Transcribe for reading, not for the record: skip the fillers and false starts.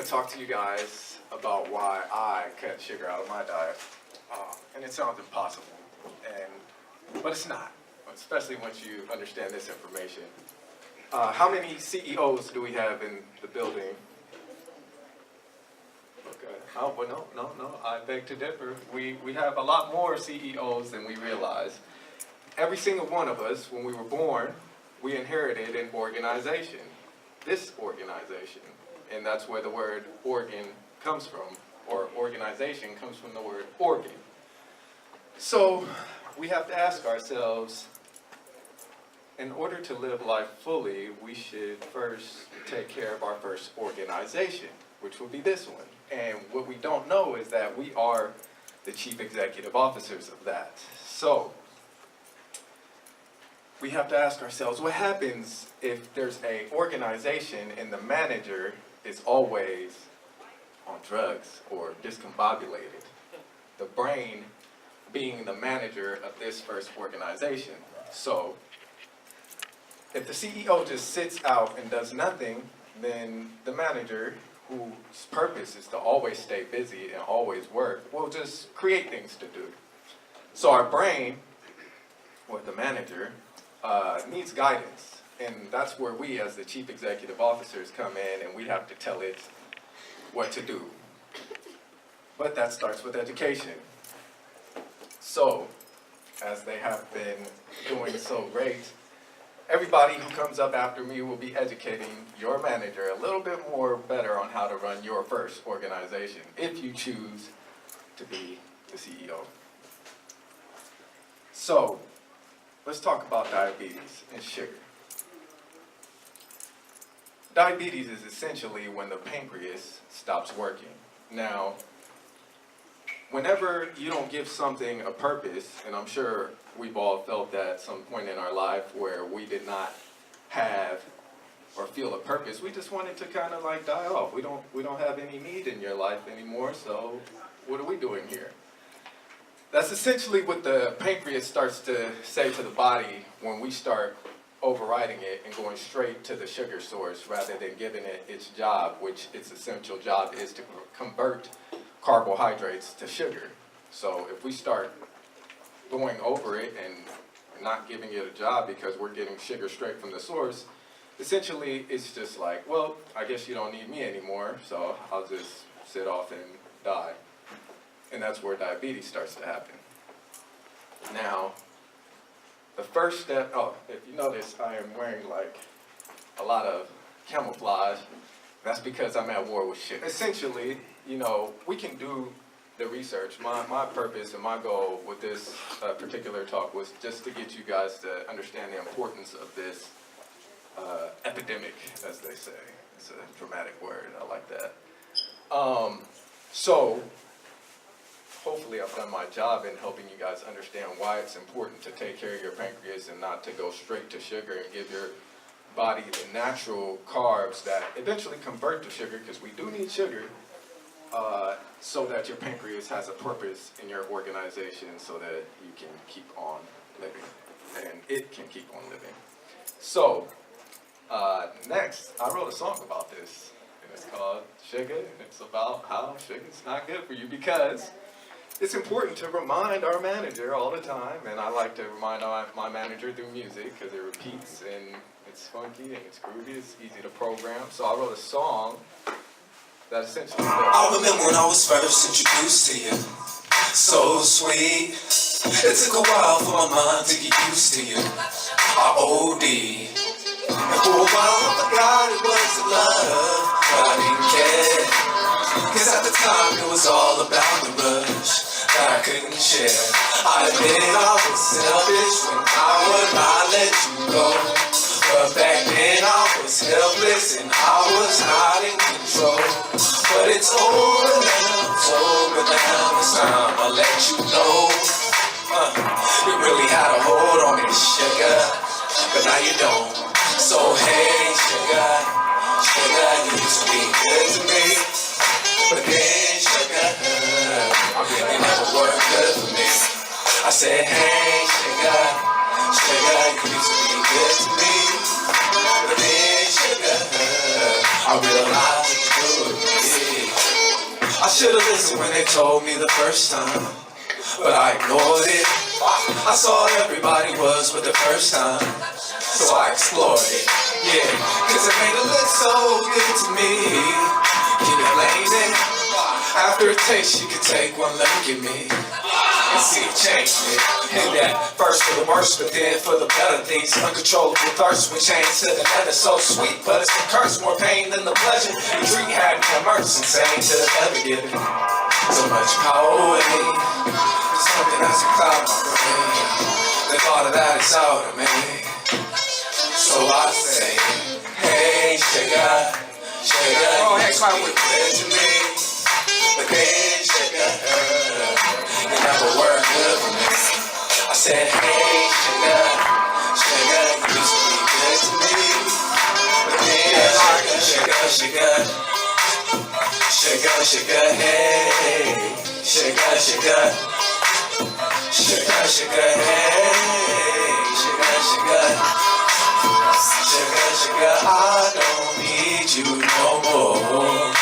talk to you guys about why I cut sugar out of my diet. And it sounds impossible, but it's not, especially once you understand this information. How many CEOs do we have in the building? Okay. Oh, well, no, I beg to differ. We have a lot more CEOs than we realize. Every single one of us, when we were born, we inherited an organization, this organization. And that's where the word organ comes from, or organization comes from the word organ. So we have to ask ourselves, in order to live life fully, we should first take care of our first organization, which will be this one. And what we don't know is that we are the chief executive officers of that. So we have to ask ourselves, what happens if there's an organization and the manager is always on drugs or discombobulated? The brain being the manager of this first organization. So if the CEO just sits out and does nothing, then the manager, whose purpose is to always stay busy and always work, will just create things to do. So our brain, or the manager, needs guidance. And that's where we, as the chief executive officers, come in, and we have to tell it what to do. But that starts with education. So, as they have been doing so great, everybody who comes up after me will be educating your manager a little bit more better on how to run your first organization, if you choose to be the CEO. So, let's talk about diabetes and sugar. Diabetes is essentially when the pancreas stops working. Now, whenever you don't give something a purpose, and I'm sure we've all felt that at some point in our life where we did not have or feel a purpose, we just wanted to kind of like die off. We don't have any need in your life anymore, so what are we doing here? That's essentially what the pancreas starts to say to the body when we start overriding it and going straight to the sugar source rather than giving it its job, which its essential job is to convert carbohydrates to sugar. So if we start going over it and not giving it a job because we're getting sugar straight from the source, essentially it's just like, well, I guess you don't need me anymore, so I'll just sit off and die. And that's where diabetes starts to happen. Now, the first step, if you notice, I am wearing like a lot of camouflage. That's because I'm at war with shit. Essentially, we can do the research. My purpose and my goal with this particular talk was just to get you guys to understand the importance of this epidemic, as they say. It's a dramatic word, I like that. So, hopefully I've done my job in helping you guys understand why it's important to take care of your pancreas and not to go straight to sugar and give your body the natural carbs that eventually convert to sugar, because we do need sugar, so that your pancreas has a purpose in your organization so that you can keep on living and it can keep on living. So, next, I wrote a song about this, and it's called Sugar, and it's about how sugar's not good for you, because it's important to remind our manager all the time, and I like to remind my manager through music because it repeats and it's funky and it's groovy, it's easy to program. So I wrote a song that essentially says, I remember when I was first introduced to you, so sweet. It took a while for my mind to get used to you. I OD. And for a while I forgot it was love, but I didn't care. Cause at the time it was all about the rush that I couldn't share. I admit I was selfish when I would not let you go. But back then I was helpless and I was not in control. But it's over now, it's time I let you know. You really had a hold on me, sugar, but now you don't. So hey, sugar, you used to be good to me. But then, sugar, it never worked good for me. I said, hey, sugar, you used to be good to me. But then, sugar, I realized what you do with me. Should've listened when they told me the first time, but I ignored it. I saw everybody was with the first time, so I explored it. Yeah, cause it made it look so good to me. Keep it laying. After a taste, you can take one look at me and see it change it. Hit that first for the worst, but then for the better things. Uncontrollable thirst when changed to the end is so sweet, but it's the curse, more pain than the pleasure. The drink had me immersed, insane to the ever given. So much power in me, there's something that's a cloud in my brain. The thought of that is out of me. So I say, hey, sugar, sugar, you speak good to me. But then sugar, you never work good for me. I said, hey, sugar, sugar, you speak good to me. But then sugar, sugar, sugar, hey, sugar, sugar, sugar, sugar, hey, sugar, sugar, sugar, sugar, I don't need you no more.